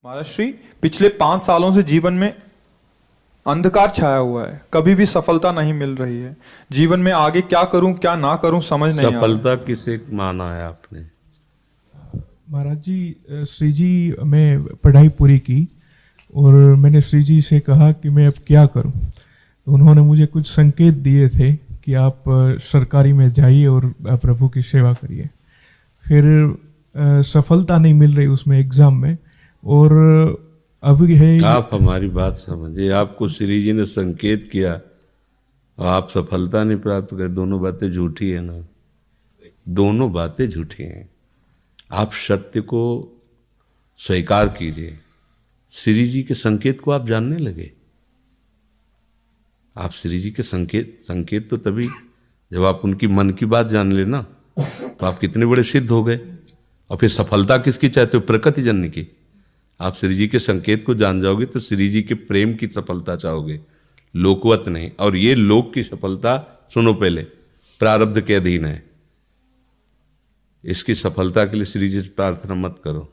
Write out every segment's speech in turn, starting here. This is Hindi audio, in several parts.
महाराज श्री, पिछले 5 सालों से जीवन में अंधकार छाया हुआ है। कभी भी सफलता नहीं मिल रही है। जीवन में आगे क्या करूं क्या ना करूं समझ नहीं आ रहा। सफलता किसे माना है आपने? महाराज जी, श्री जी मैं पढ़ाई पूरी की और मैंने श्री जी से कहा कि मैं अब क्या करूं। तो उन्होंने मुझे कुछ संकेत दिए थे कि आप सरकारी में जाइए और प्रभु की सेवा करिए। फिर सफलता नहीं मिल रही उसमें एग्ज़ाम में, और अभी है। आप हमारी बात समझिए। आपको श्री जी ने संकेत किया और आप सफलता नहीं प्राप्त कर, दोनों बातें झूठी है ना। दोनों बातें झूठी हैं। आप सत्य को स्वीकार कीजिए। श्री जी के संकेत को आप जानने लगे। आप श्री जी के संकेत तो तभी जब आप उनकी मन की बात जान लेना, तो आप कितने बड़े सिद्ध हो गए। और फिर सफलता किसकी चाहते हो? प्रकृति जन्य की। आप श्री जी के संकेत को जान जाओगे तो श्री जी के प्रेम की सफलता चाहोगे, लोकवत नहीं। और ये लोक की सफलता, सुनो पहले, प्रारब्ध के अधीन है। इसकी सफलता के लिए श्री जी से प्रार्थना मत करो।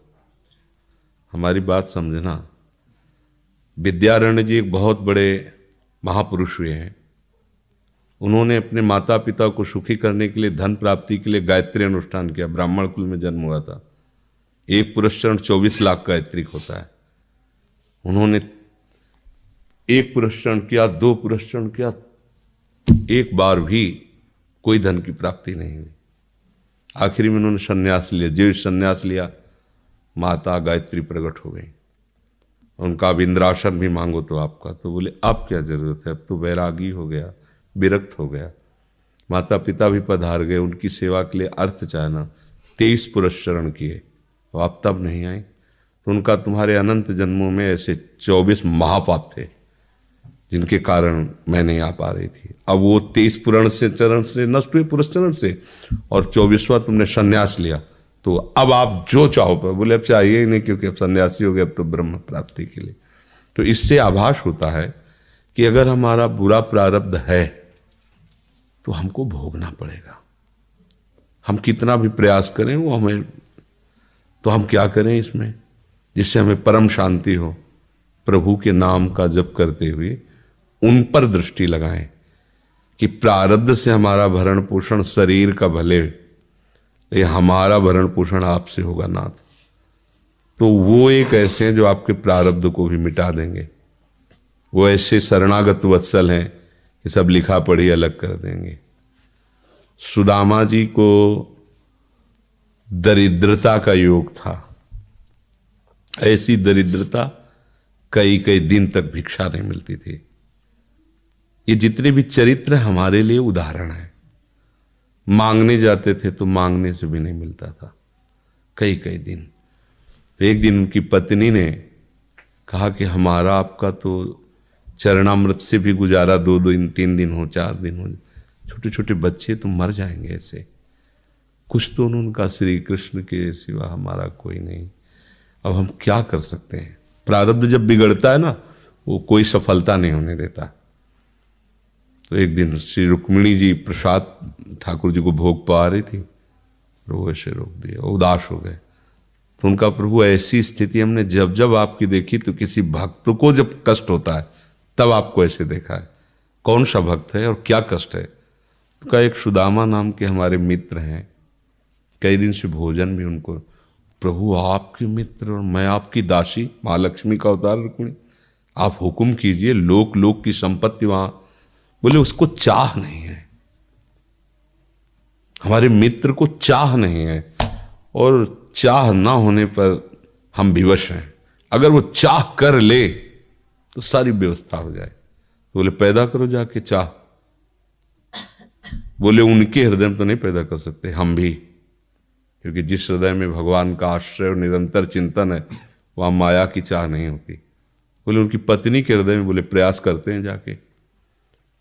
हमारी बात समझना। विद्यारण्य जी एक बहुत बड़े महापुरुष हुए हैं। उन्होंने अपने माता पिता को सुखी करने के लिए, धन प्राप्ति के लिए गायत्री अनुष्ठान किया। ब्राह्मण कुल में जन्म हुआ था। एक पुरस्चरण 24 लाख गायत्री होता है। उन्होंने एक पुरस्चरण किया, 2 पुरस्चरण किया, एक बार भी कोई धन की प्राप्ति नहीं हुई। आखिरी में उन्होंने संन्यास लिया। जो संन्यास लिया, माता गायत्री प्रकट हो गई। उनका अब इंद्रासन भी मांगो तो आपका। तो बोले अब क्या जरूरत है, अब तो वैरागी हो गया, विरक्त हो गया। माता पिता भी पधार गए, उनकी सेवा के लिए अर्थ चाहना। 23 पुरस्चरण किए, तो आप तब नहीं आए। तो उनका तुम्हारे अनंत जन्मों में ऐसे 24 महापाप थे जिनके कारण मैं नहीं आ पा रही थी। अब वो 23 पुराण से चरण से नष्ट हुए, पुरस्चरण से, और 24वां तुमने संन्यास लिया। तो अब आप जो चाहो पर। बोले अब चाहिए ही नहीं, क्योंकि अब सन्यासी हो गए, अब तो ब्रह्म प्राप्ति के लिए। तो इससे आभास होता है कि अगर हमारा बुरा प्रारब्ध है तो हमको भोगना पड़ेगा। हम कितना भी प्रयास करें वो हमें, तो हम क्या करें इसमें जिससे हमें परम शांति हो? प्रभु के नाम का जप करते हुए उन पर दृष्टि लगाएं कि प्रारब्ध से हमारा भरण पोषण शरीर का भले, ये हमारा भरण पोषण आपसे होगा नाथ। तो वो एक ऐसे हैं जो आपके प्रारब्ध को भी मिटा देंगे। वो ऐसे शरणागत वत्सल हैं कि सब लिखा पढ़ी अलग कर देंगे। सुदामा जी को दरिद्रता का योग था। ऐसी दरिद्रता, कई कई दिन तक भिक्षा नहीं मिलती थी। ये जितने भी चरित्र हमारे लिए उदाहरण है। मांगने जाते थे तो मांगने से भी नहीं मिलता था, कई कई दिन। तो एक दिन उनकी पत्नी ने कहा कि हमारा आपका तो चरणामृत से भी गुजारा 2 दिन 3 दिन हो, 4 दिन हो, छोटे छोटे बच्चे तो मर जाएंगे ऐसे। कुछ तो उन्होंने कहा, श्री कृष्ण के सिवा हमारा कोई नहीं। अब हम क्या कर सकते हैं? प्रारब्ध जब बिगड़ता है ना, वो कोई सफलता नहीं होने देता। तो एक दिन श्री रुक्मिणी जी प्रसाद ठाकुर जी को भोग पा रही थी, वो ऐसे रोक दिया, उदास हो गए। तो उनका, प्रभु ऐसी स्थिति हमने जब जब आपकी देखी, तो किसी भक्त को जब कष्ट होता है तब आपको ऐसे देखा है। कौन सा भक्त है और क्या कष्ट है? तो का एक सुदामा नाम के हमारे मित्र हैं, कई दिन से भोजन भी उनको। प्रभु आपके मित्र और मैं आपकी दासी, महालक्ष्मी का अवतार रुक्मिणी, आप हुक्म कीजिए। लोक लोक की संपत्ति वहां। बोले उसको चाह नहीं है, हमारे मित्र को चाह नहीं है, और चाह ना होने पर हम विवश हैं। अगर वो चाह कर ले तो सारी व्यवस्था हो जाए। तो बोले पैदा करो जाके चाह। बोले उनके हृदय में तो नहीं पैदा कर सकते, हम भी, क्योंकि जिस हृदय में भगवान का आश्रय और निरंतर चिंतन है, वहां माया की चाह नहीं होती। बोले उनकी पत्नी के हृदय में, बोले प्रयास करते हैं जाके।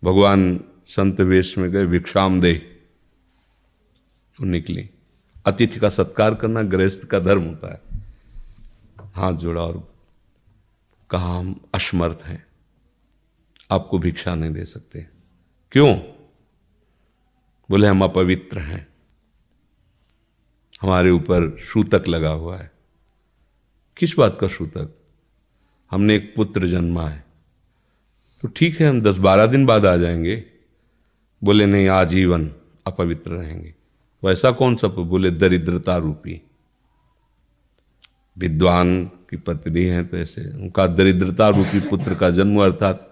भगवान संत वेश में गए, भिक्षाम दे, वो निकली। अतिथि का सत्कार करना गृहस्थ का धर्म होता है। हाथ जोड़ा और कहा, हम असमर्थ हैं, आपको भिक्षा नहीं दे सकते। क्यों? बोले हम अपवित्र हैं, हमारे ऊपर सूतक लगा हुआ है। किस बात का सूतक? हमने एक पुत्र जन्मा है, तो ठीक है हम 10-12 दिन बाद आ जाएंगे। बोले नहीं, आजीवन अपवित्र रहेंगे। वैसा कौन सा? बोले दरिद्रता रूपी। विद्वान की पत्नी है तो ऐसे उनका दरिद्रता रूपी पुत्र का जन्म, अर्थात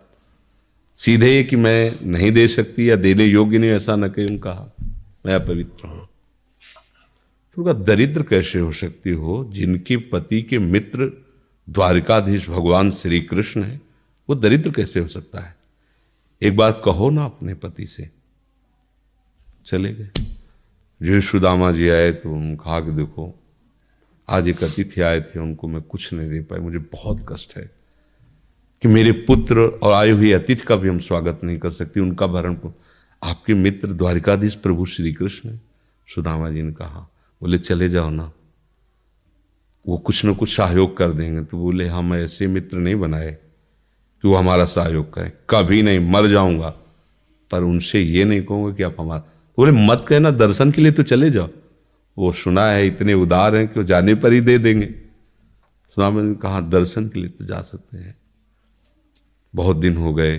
सीधे कि मैं नहीं दे सकती या देने योग्य नहीं, ऐसा न कहीं उनका मैं अपवित्र हूं। तो उनका दरिद्र कैसे हो सकती हो? जिनके पति के मित्र द्वारिकाधीश भगवान श्री कृष्ण है, वो दरिद्र कैसे हो सकता है? एक बार कहो ना अपने पति से। चले गए। जो सुदामा जी आए तो उन्होंने कहा कि देखो आज एक अतिथि आए थे, उनको मैं कुछ नहीं दे पाई, मुझे बहुत कष्ट है कि मेरे पुत्र और आए हुए अतिथि का भी हम स्वागत नहीं कर सकती, उनका भरण आपके मित्र द्वारिकाधीश प्रभु श्री कृष्ण है। सुदामा जी ने कहा, बोले चले जाओ ना, वो कुछ न कुछ सहयोग कर देंगे। तो बोले हम ऐसे मित्र नहीं बनाए कि वो हमारा सहयोग करें, कभी नहीं, मर जाऊंगा, पर उनसे ये नहीं कहूँगा कि आप हमारा। बोले मत कहना, दर्शन के लिए तो चले जाओ, वो सुना है इतने उदार हैं कि वो जाने पर ही दे देंगे। सुदामा ने कहा दर्शन के लिए तो जा सकते हैं, बहुत दिन हो गए,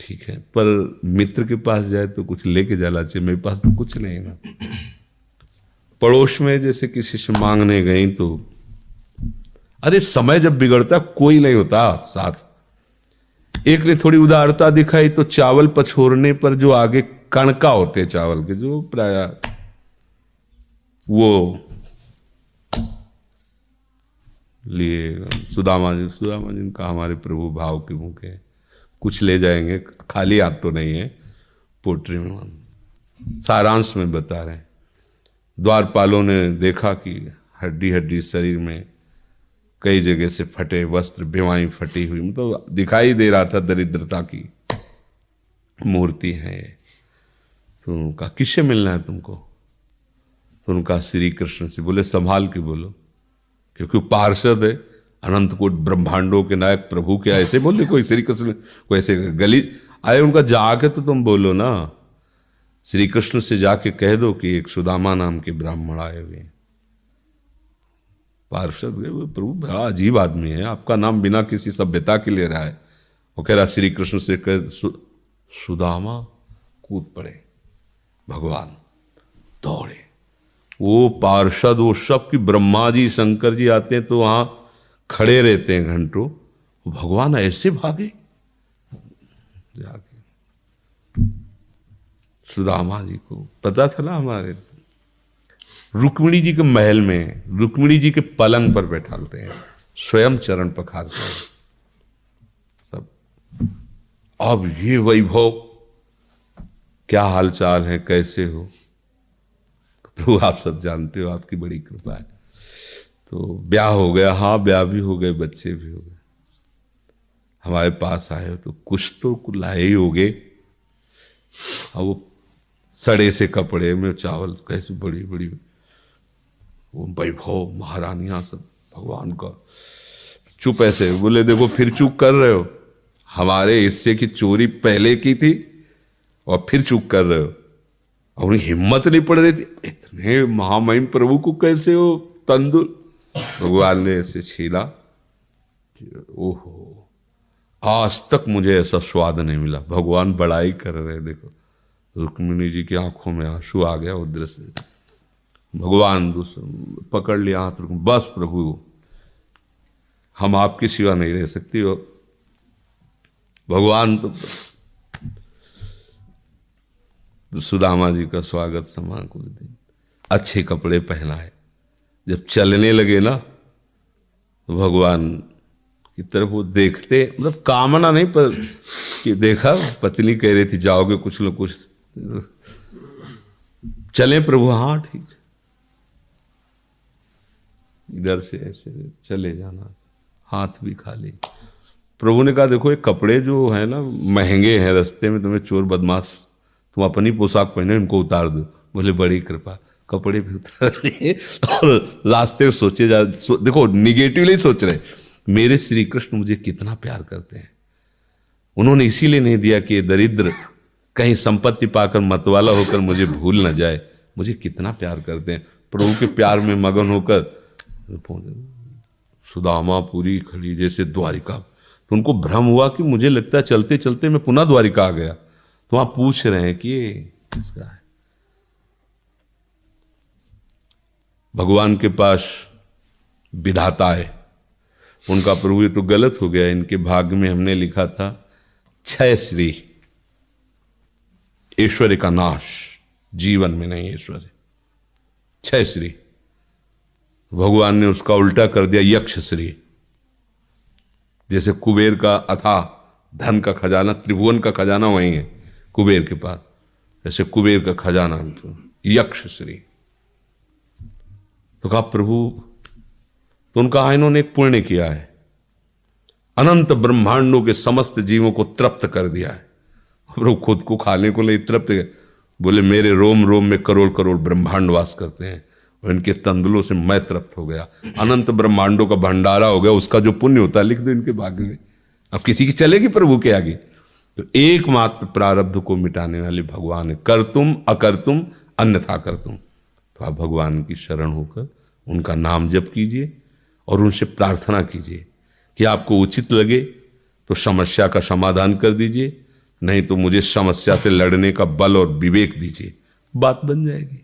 ठीक है, पर मित्र के पास जाए तो कुछ लेके जाना चाहिए, मेरे पास तो कुछ नहीं है ना। पड़ोस में जैसे किसी से मांगने गई तो अरे समय जब बिगड़ता कोई नहीं होता साथ। एक ने थोड़ी उदारता दिखाई तो चावल पछोरने पर जो आगे कणका होते चावल के, जो प्राय वो लिए सुदामा जी ने कहा हमारे प्रभु भाव के भूखे, कुछ ले जाएंगे, खाली हाथ तो नहीं है। पोट्री में सारांश में बता रहे हैं, द्वारपालों ने देखा कि हड्डी हड्डी शरीर में कई जगह से फटे वस्त्र, बेवाई फटी हुई, मतलब दिखाई दे रहा था दरिद्रता की मूर्ति है। तो उनका किससे मिलना है तुमको? तो उनका श्री कृष्ण से। बोले संभाल के बोलो, क्योंकि पार्षद है, अनंत कोट ब्रह्मांडों के नायक प्रभु के ऐसे बोले कोई श्री कृष्ण को ऐसे गली आए, उनका जाके तो तुम बोलो ना, श्री कृष्ण से जाके कह दो कि एक सुदामा नाम के ब्राह्मण आए हुए। पार्षद प्रभु बड़ा अजीब आदमी है, आपका नाम बिना किसी सभ्यता के ले रहा है। वो कह रहा श्री कृष्ण से कह सुदामा, कूद पड़े, भगवान दौड़े। वो पार्षद वो सब की ब्रह्मा जी शंकर जी आते हैं तो वहां खड़े रहते हैं घंटों, भगवान ऐसे भागे जाके। सुदामा जी को पता था ना, हमारे रुक्मिणी जी के महल में रुक्मिणी जी के पलंग पर बैठाते हैं, स्वयं चरण पखारते हैं सब। अब ये वैभव, क्या हालचाल है, कैसे हो? प्रभु आप सब जानते हो, आपकी बड़ी कृपा है। तो ब्याह हो गया, हाँ ब्याह भी हो गए, बच्चे भी हो गए। हमारे पास आए हो तो कुछ तो लाए ही होगे। अब वो सड़े से कपड़े में चावल, कैसे बड़ी बड़ी वो वैभव, महारानियां सब भगवान का। चुप ऐसे बोले देखो फिर चूक कर रहे हो, हमारे हिस्से की चोरी पहले की थी और फिर चूक कर रहे हो। और उन्हें हिम्मत नहीं पड़ रही थी, इतने महामहिम प्रभु को कैसे हो तंदुर। भगवान ने ऐसे छीला, ओहो आज तक मुझे ऐसा स्वाद नहीं मिला। भगवान बड़ाई कर रहे, देखो रुक्मिणी जी की आंखों में आंसू आ गया उधर से। भगवान पकड़ लिया हाथ, बस प्रभु हम आपके सिवा नहीं रह सकती हो। भगवान तो सुदामा जी का स्वागत समान कुछ दिन, अच्छे कपड़े पहनाए। जब चलने लगे ना तो भगवान की तरफ वो देखते, मतलब कामना नहीं पर कि देखा पत्नी कह रही थी जाओगे कुछ लोग कुछ चले प्रभु, हाँ ठीक, इधर से ऐसे चले जाना, हाथ भी खाली। प्रभु ने कहा देखो ये कपड़े जो है ना महंगे हैं, रास्ते में तुम्हें चोर बदमाश तुम अपनी पोशाक पहने इनको उतार दो। बोले बड़ी कृपा, कपड़े भी उतार लिए और रास्ते में सोचे देखो निगेटिवली सोच रहे, मेरे श्री कृष्ण मुझे कितना प्यार करते हैं। उन्होंने इसीलिए नहीं दिया कि ये दरिद्र कहीं संपत्ति पाकर मतवाला होकर मुझे भूल न जाए, मुझे कितना प्यार करते हैं। प्रभु के प्यार में मगन होकर सुदामापुरी खड़ी जैसे द्वारिका। तो उनको भ्रम हुआ कि मुझे लगता है चलते चलते मैं पुनः द्वारिका आ गया। तो वहां पूछ रहे हैं कि ये किसका है। भगवान के पास विधाता है, उनका प्रभु ये तो गलत हो गया, इनके भाग्य में हमने लिखा था क्षय श्री, ऐश्वर्य का नाश, जीवन में नहीं ऐश्वर्य, क्षय श्री। भगवान ने उसका उल्टा कर दिया यक्ष श्री। जैसे कुबेर का अथाह धन का खजाना, त्रिभुवन का खजाना वही है कुबेर के पास, जैसे कुबेर का खजाना यक्ष श्री। तो कहा प्रभु, तो उनका इन्होंने एक पुण्य किया है, अनंत ब्रह्मांडों के समस्त जीवों को तृप्त कर दिया है। प्रभु खुद को खाने को नहीं तृप्त, बोले मेरे रोम रोम में करोड़ करोड़ ब्रह्मांड वास करते हैं और इनके तंदुलों से मैं तृप्त हो गया। अनंत ब्रह्मांडों का भंडारा हो गया, उसका जो पुण्य होता है लिख दो इनके भाग्य में। अब किसी की चलेगी प्रभु के आगे। तो एकमात्र प्रारब्ध को मिटाने वाले भगवान है, कर तुम अकर तुम अन्यथा कर तुम। तो आप भगवान की शरण होकर उनका नाम जप कीजिए और उनसे प्रार्थना कीजिए कि आपको उचित लगे तो समस्या का समाधान कर दीजिए, नहीं तो मुझे समस्या से लड़ने का बल और विवेक दीजिए, बात बन जाएगी।